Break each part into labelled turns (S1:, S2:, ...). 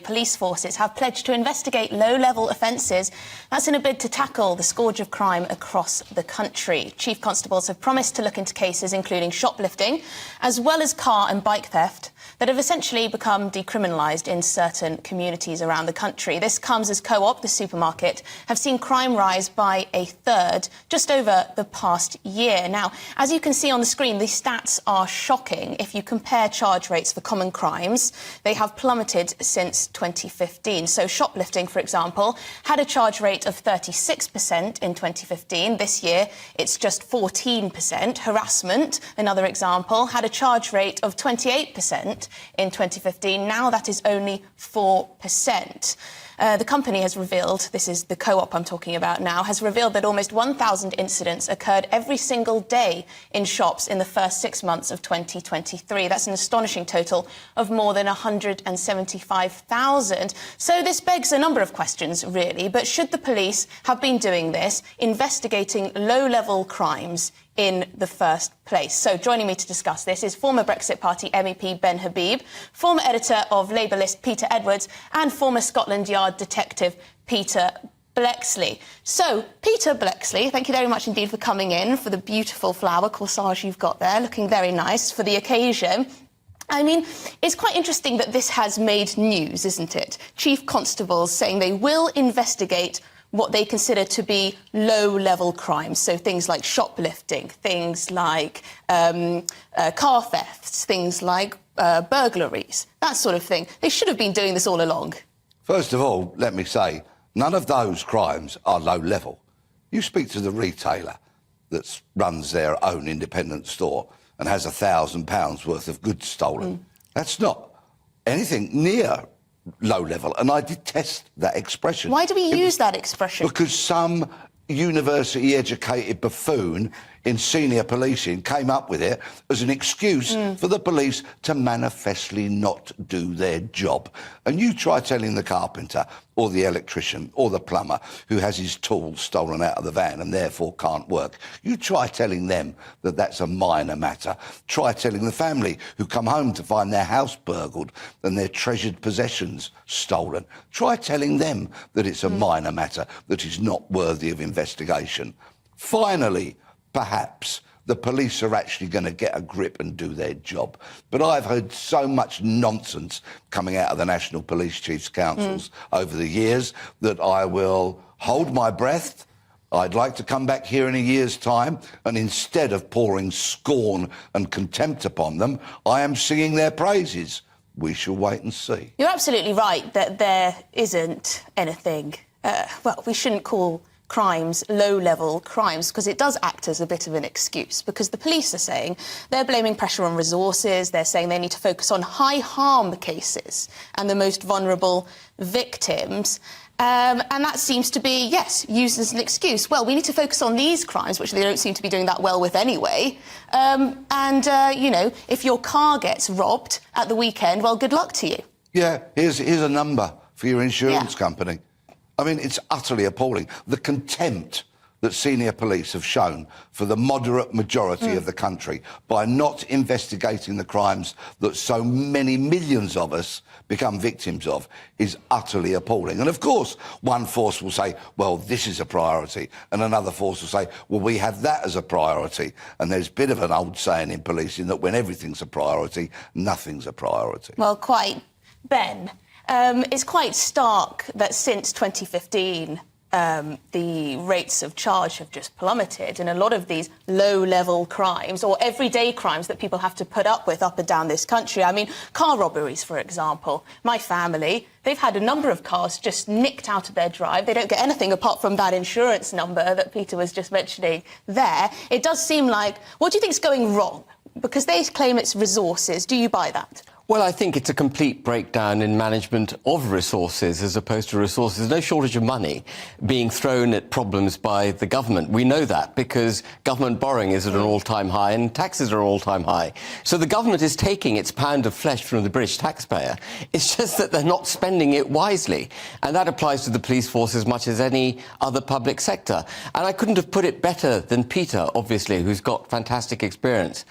S1: police forces have pledged to investigate low-level offences. That's in a bid to tackle the scourge of crime across the country. Chief constables have promised to look into cases including shoplifting, as well as car and bike theft, that have essentially become decriminalised in certain communities around the country. This comes as Co-op, the supermarket, have seen crime rise by a third just over the past year. Now, as you can see on the screen, these stats are shocking. If you compare charge rates for common crimes, they have plummeted since 2015. So shoplifting, for example, had a charge rate of 36% in 2015. This year, it's just 14%. Harassment, another example, had a charge rate of 28% in 2015. Now that is only 4%. The company has revealed, this is the Co-op I'm talking about now, has revealed that almost 1,000 incidents occurred every single day in shops in the first 6 months of 2023. That's an astonishing total of more than 175,000. So this begs a number of questions, really. But should the police have been doing this, investigating low-level crimes in the first place? So joining me to discuss this is former Brexit Party MEP Ben Habib, former editor of Labour List Peter Edwards, and former Scotland Yard detective Peter Bleksley. So, Peter Bleksley, thank you very much indeed for coming in, for the beautiful flower corsage you've got there, looking very nice for the occasion. I mean, it's quite interesting that this has made news, isn't it? Chief constables saying they will investigate what they consider to be low-level crimes, so things like shoplifting, things like car thefts, things like burglaries, that sort of thing. They should have been doing this all along.
S2: First of all, let me say, none of those crimes are low-level. You speak to the retailer that runs their own independent store and has £1,000 worth of goods stolen. That's not anything near low level, and I detest that expression.
S1: Why do we use that expression?
S2: Because some university-educated buffoon in senior policing came up with it as an excuse for the police to manifestly not do their job. And you try telling the carpenter or the electrician or the plumber who has his tools stolen out of the van and therefore can't work, you try telling them that that's a minor matter. Try telling the family who come home to find their house burgled and their treasured possessions stolen. Try telling them that it's a minor matter, that is not worthy of investigation. Finally, perhaps the police are actually going to get a grip and do their job. But I've heard so much nonsense coming out of the National Police Chiefs' Councils over the years that I will hold my breath. I'd like to come back here in a year's time, and instead of pouring scorn and contempt upon them, I am singing their praises. We shall wait and see.
S1: You're absolutely right that there isn't anything, well, we shouldn't call crimes low-level crimes, because it does act as a bit of an excuse, because the police are saying they're blaming pressure on resources, they're saying they need to focus on high-harm cases and the most vulnerable victims. And that seems to be, yes, used as an excuse. Well, we need to focus on these crimes, which they don't seem to be doing that well with anyway. You know, if your car gets robbed at the weekend, well, good luck to you.
S2: Yeah, here's a number for your insurance company. I mean, it's utterly appalling. The contempt that senior police have shown for the moderate majority of the country by not investigating the crimes that so many millions of us become victims of is utterly appalling. And of course, one force will say, well, this is a priority, and another force will say, well, we have that as a priority. And there's a bit of an old saying in policing that when everything's a priority, nothing's a priority.
S1: Well, quite. Ben, it's quite stark that since 2015, the rates of charge have just plummeted, and a lot of these low-level crimes or everyday crimes that people have to put up with up and down this country. I mean, car robberies, for example. My family, they've had a number of cars just nicked out of their drive. They don't get anything apart from that insurance number that Peter was just mentioning there. It does seem like... What do you think is going wrong? Because they claim it's resources. Do you buy that?
S3: Well, I think it's a complete breakdown in management of resources as opposed to resources. There's no shortage of money being thrown at problems by the government. We know that because government borrowing is at an all-time high and taxes are all-time high. So the government is taking its pound of flesh from the British taxpayer. It's just that they're not spending it wisely. And that applies to the police force as much as any other public sector. And I couldn't have put it better than Peter, obviously, who's got fantastic experience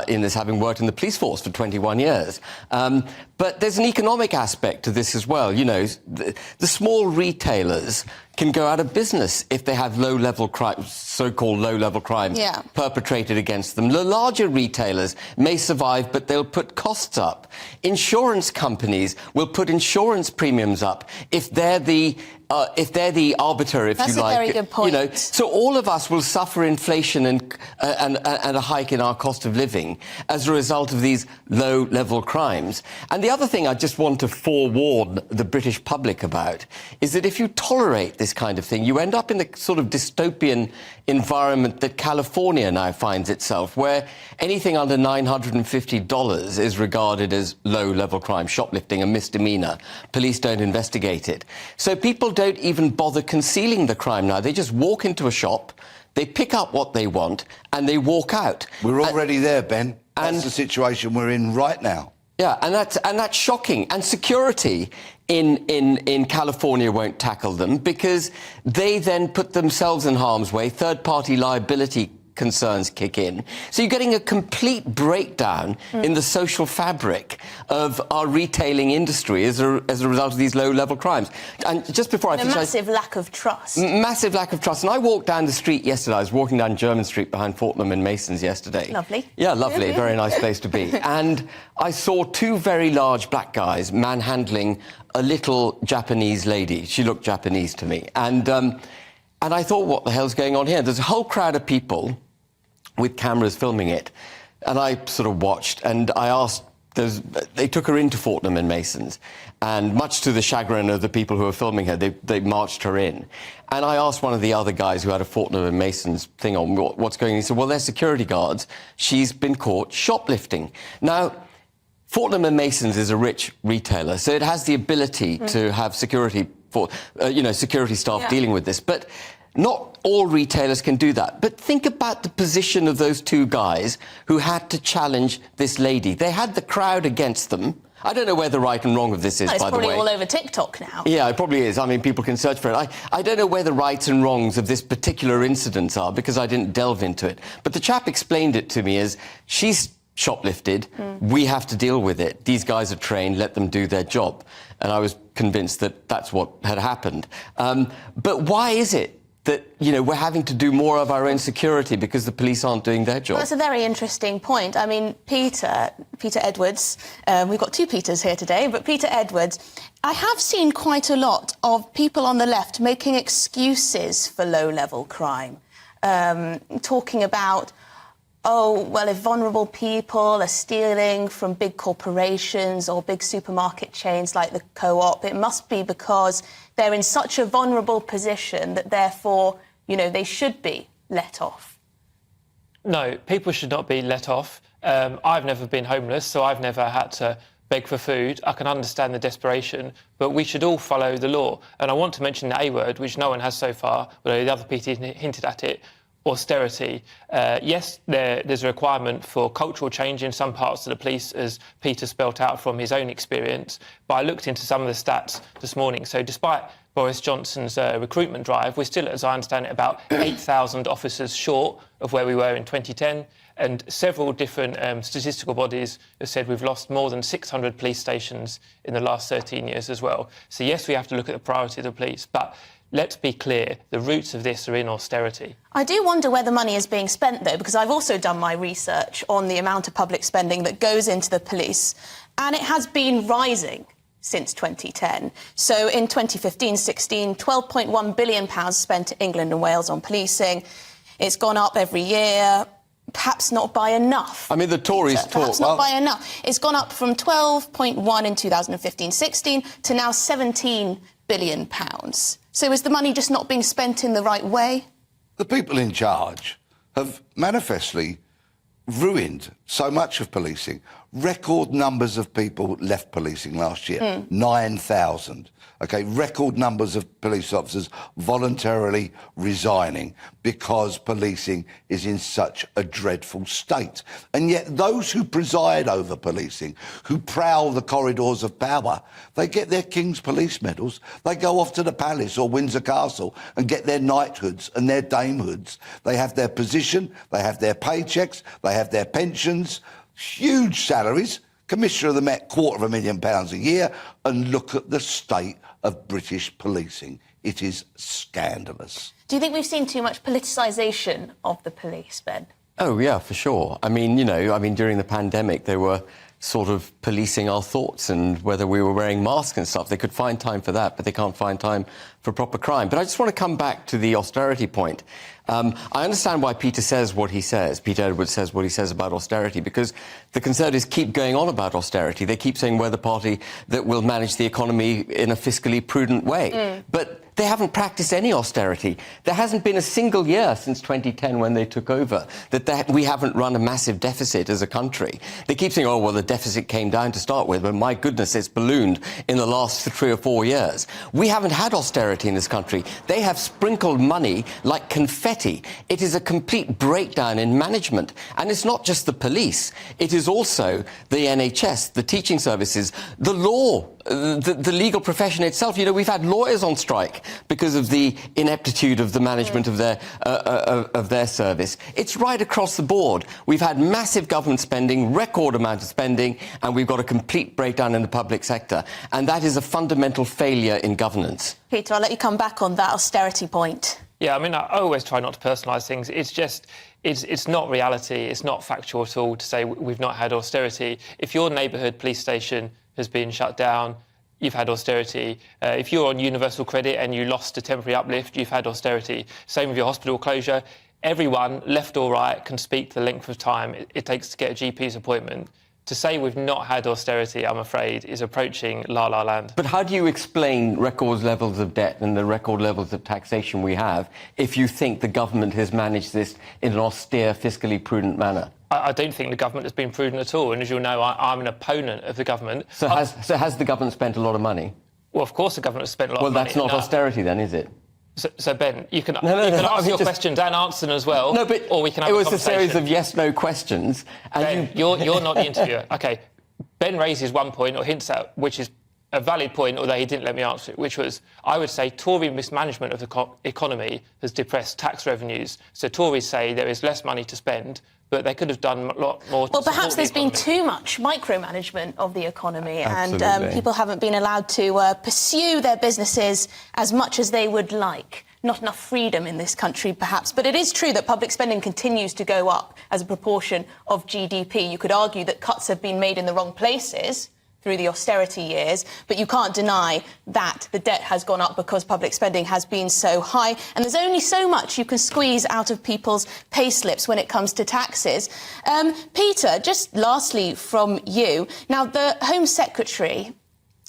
S3: in this, having worked in the police force for 21 years. But there's an economic aspect to this as well. You know, the small retailers can go out of business if they have low-level crime, so-called low-level crime perpetrated against them. The larger retailers may survive, but they'll put costs up. Insurance companies will put insurance premiums up if they're the arbiter, if
S1: That's
S3: you like.
S1: That's a very good point.
S3: You know, so all of us will suffer inflation and a hike in our cost of living as a result of these low-level crimes. And the other thing I just want to forewarn the British public about is that if you tolerate this kind of thing, you end up in the sort of dystopian environment that California now finds itself, where anything under $950 is regarded as low-level crime, shoplifting, a misdemeanor. Police don't investigate it. So people don't even bother concealing the crime now. They just walk into a shop, they pick up what they want, and they walk out.
S2: We're already there, Ben. That's the situation we're in right now.
S3: Yeah, and that's shocking. And security in California won't tackle them because they then put themselves in harm's way. Third-party liability concerns kick in. So you're getting a complete breakdown in the social fabric of our retailing industry as a result of these low-level crimes. And just before I finish...
S1: A massive lack of trust.
S3: Massive lack of trust. And I walked down the street yesterday. I was walking down Jermyn Street behind Fortnum and Mason's yesterday.
S1: Lovely.
S3: Yeah, lovely. Very nice place to be. And I saw two very large black guys manhandling a little Japanese lady. She looked Japanese to me. And I thought, what the hell's going on here? There's a whole crowd of people with cameras filming it. And I sort of watched, and I asked, they took her into Fortnum and Mason's, and much to the chagrin of the people who were filming her, they marched her in. And I asked one of the other guys who had a Fortnum and Mason's thing on, what's going on? He said, well, they're security guards. She's been caught shoplifting. Now, Fortnum and Mason's is a rich retailer, so it has the ability to have security security staff dealing with this. But not all retailers can do that. But think about the position of those two guys who had to challenge this lady. They had the crowd against them. I don't know where the right and wrong of this is, by the way.
S1: It's probably all over TikTok now.
S3: Yeah, it probably is. I mean, people can search for it. I don't know where the rights and wrongs of this particular incident are because I didn't delve into it. But the chap explained it to me as, she's shoplifted, we have to deal with it. These guys are trained, let them do their job. And I was convinced that that's what had happened. But why is it that, you know, we're having to do more of our own security because the police aren't doing their job?
S1: Well, that's a very interesting point. I mean, Peter Edwards, we've got two Peters here today, but Peter Edwards, I have seen quite a lot of people on the left making excuses for low-level crime, talking about, oh, well, if vulnerable people are stealing from big corporations or big supermarket chains like the Co-op, it must be because they're in such a vulnerable position that, therefore, you know, they should be let off.
S4: No, people should not be let off. I've never been homeless, so I've never had to beg for food. I can understand the desperation, but we should all follow the law. And I want to mention the A word, which no one has so far, although the other PT hinted at it, austerity. Yes, there's a requirement for cultural change in some parts of the police, as Peter spelt out from his own experience, but I looked into some of the stats this morning. So despite Boris Johnson's recruitment drive, we're still, as I understand it, about 8,000 officers short of where we were in 2010, and several different statistical bodies have said we've lost more than 600 police stations in the last 13 years as well. So yes, we have to look at the priority of the police, but let's be clear, the roots of this are in austerity.
S1: I do wonder where the money is being spent, though, because I've also done my research on the amount of public spending that goes into the police, and it has been rising since 2010. So in 2015-16, £12.1 billion spent in England and Wales on policing. It's gone up every year, perhaps not by enough.
S3: I mean, the Tories talk...
S1: Perhaps not by enough. It's gone up from 12.1 in 2015-16 to now £17 billion. So is the money just not being spent in the right way?
S2: The people in charge have manifestly ruined so much of policing. Record numbers of people left policing last year, 9,000. OK, record numbers of police officers voluntarily resigning because policing is in such a dreadful state. And yet those who preside over policing, who prowl the corridors of power, they get their King's Police medals, they go off to the Palace or Windsor Castle and get their knighthoods and their damehoods. They have their position, they have their paychecks, they have their pensions, huge salaries, Commissioner of the Met, £250,000 a year, and look at the state of British policing. It is scandalous.
S1: Do you think we've seen too much politicisation of the police, Ben?
S3: Oh, yeah, for sure. I mean, during the pandemic, they were sort of policing our thoughts and whether we were wearing masks and stuff. They could find time for that, but they can't find time for proper crime. But I just want to come back to the austerity point. I understand why Peter says what he says. Peter Edwards says what he says about austerity, because the Conservatives keep going on about austerity. They keep saying we're the party that will manage the economy in a fiscally prudent way. But they haven't practiced any austerity. There hasn't been a single year since 2010 when they took over that we haven't run a massive deficit as a country. They keep saying, oh, well, the deficit came down to start with, but my goodness, it's ballooned in the last 3 or 4 years. We haven't had austerity in this country. They have sprinkled money like confetti. It is a complete breakdown in management. And it's not just the police. It is also the NHS, the teaching services, the law, the legal profession itself. You know, we've had lawyers on strike because of the ineptitude of the management of their service. It's right across the board. We've had massive government spending, record amount of spending, and we've got a complete breakdown in the public sector. And that is a fundamental failure in governance.
S1: Peter, I'll let you come back on that austerity point.
S4: Yeah, I mean, I always try not to personalise things. It's just, it's not reality. It's not factual at all to say we've not had austerity. If your neighbourhood police station has been shut down, you've had austerity. If you're on universal credit and you lost a temporary uplift, you've had austerity. Same with your hospital closure. Everyone, left or right, can speak to the length of time it takes to get a GP's appointment. To say we've not had austerity, I'm afraid, is approaching la-la land.
S3: But how do you explain record levels of debt and the record levels of taxation we have if you think the government has managed this in an austere, fiscally prudent manner?
S4: I don't think the government has been prudent at all. And as you'll know, I'm an opponent of the government.
S3: So has the government spent a lot of money?
S4: Well, of course the government has spent a lot of money.
S3: Well, that's not austerity then, is it?
S4: So Ben, you can ask your questions and answer them as well.
S3: No, but
S4: or we can have
S3: it was
S4: a
S3: a series of yes/no questions. And
S4: Ben, you're not the interviewer. OK, Ben raises one point, or hints at, which is a valid point, although he didn't let me answer it, which was, I would say, Tory mismanagement of the economy has depressed tax revenues. So Tories say there is less money to spend, but they could have done a lot more to
S1: Well, perhaps
S4: support
S1: there's
S4: the
S1: been
S4: economy.
S1: too much micromanagement of the economy.
S3: Absolutely.
S1: And people haven't been allowed to pursue their businesses as much as they would like. Not enough freedom in this country, perhaps. But it is true that public spending continues to go up as a proportion of GDP. You could argue that cuts have been made in the wrong places through the austerity years, but you can't deny that the debt has gone up because public spending has been so high. And there's only so much you can squeeze out of people's pay slips when it comes to taxes. Peter, just lastly from you. Now, the Home Secretary,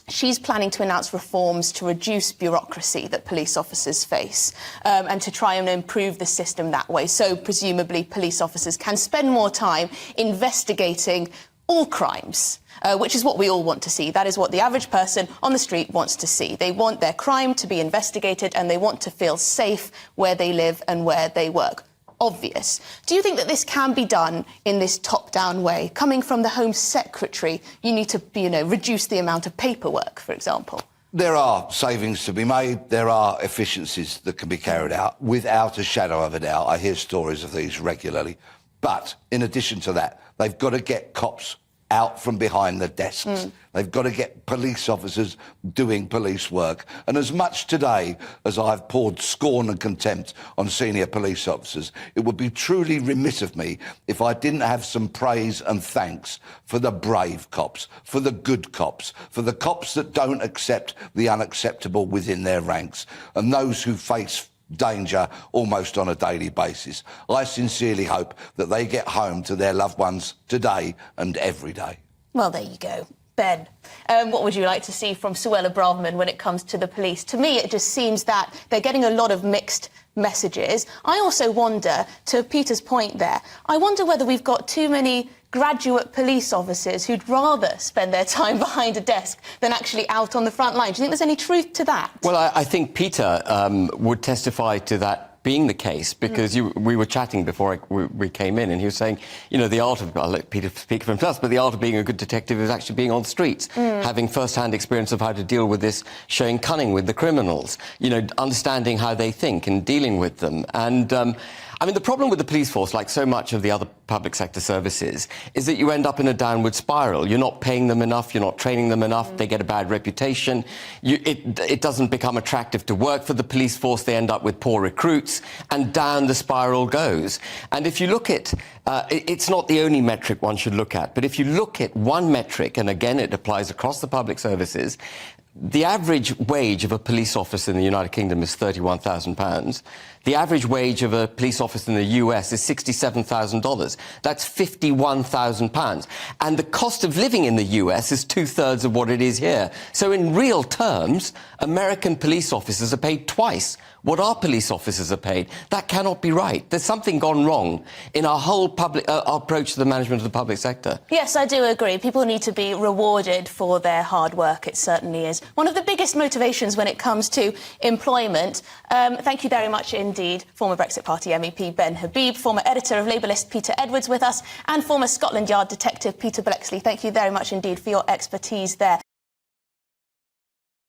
S1: she's planning to announce reforms to reduce bureaucracy that police officers face and to try and improve the system that way. So presumably police officers can spend more time investigating all crimes, which is what we all want to see. That is what the average person on the street wants to see. They want their crime to be investigated and they want to feel safe where they live and where they work. Obvious. Do you think that this can be done in this top-down way? Coming from the Home Secretary, you need to, reduce the amount of paperwork, for example.
S2: There are savings to be made. There are efficiencies that can be carried out without a shadow of a doubt. I hear stories of these regularly. But in addition to that, they've got to get cops out from behind the desks. They've got to get police officers doing police work. And as much today as I've poured scorn and contempt on senior police officers, it would be truly remiss of me if I didn't have some praise and thanks for the brave cops, for the good cops, for the cops that don't accept the unacceptable within their ranks, and those who face danger almost on a daily basis. I sincerely hope that they get home to their loved ones today and every day.
S1: Well, there you go. Ben, what would you like to see from Suella Braverman when it comes to the police? To me, it just seems that they're getting a lot of mixed messages. I also wonder, to Peter's point there, I wonder whether we've got too many graduate police officers who'd rather spend their time behind a desk than actually out on the front line. Do you think there's any truth to that?
S3: Well, I think Peter would testify to that being the case, because we were chatting before we came in, and he was saying, the art of, I'll let Peter speak for himself, but the art of being a good detective is actually being on the streets, having first-hand experience of how to deal with this, showing cunning with the criminals, understanding how they think and dealing with them. And I mean, the problem with the police force, like so much of the other public sector services, is that you end up in a downward spiral. You're not paying them enough, you're not training them enough, they get a bad reputation, it doesn't become attractive to work for the police force, they end up with poor recruits, and down the spiral goes. And if you look at, it's not the only metric one should look at, but if you look at one metric, and again it applies across the public services, the average wage of a police officer in the United Kingdom is £31,000. The average wage of a police officer in the US is $67,000. That's £51,000. And the cost of living in the US is 2/3 of what it is here. So in real terms, American police officers are paid twice what our police officers are paid. That cannot be right. There's something gone wrong in our whole public our approach to the management of the public sector.
S1: Yes, I do agree. People need to be rewarded for their hard work. It certainly is one of the biggest motivations when it comes to employment. Thank you very much indeed, former Brexit Party MEP Ben Habib, former editor of Labour List Peter Edwards with us, and former Scotland Yard detective Peter Bleksley. Thank you very much indeed for your expertise there.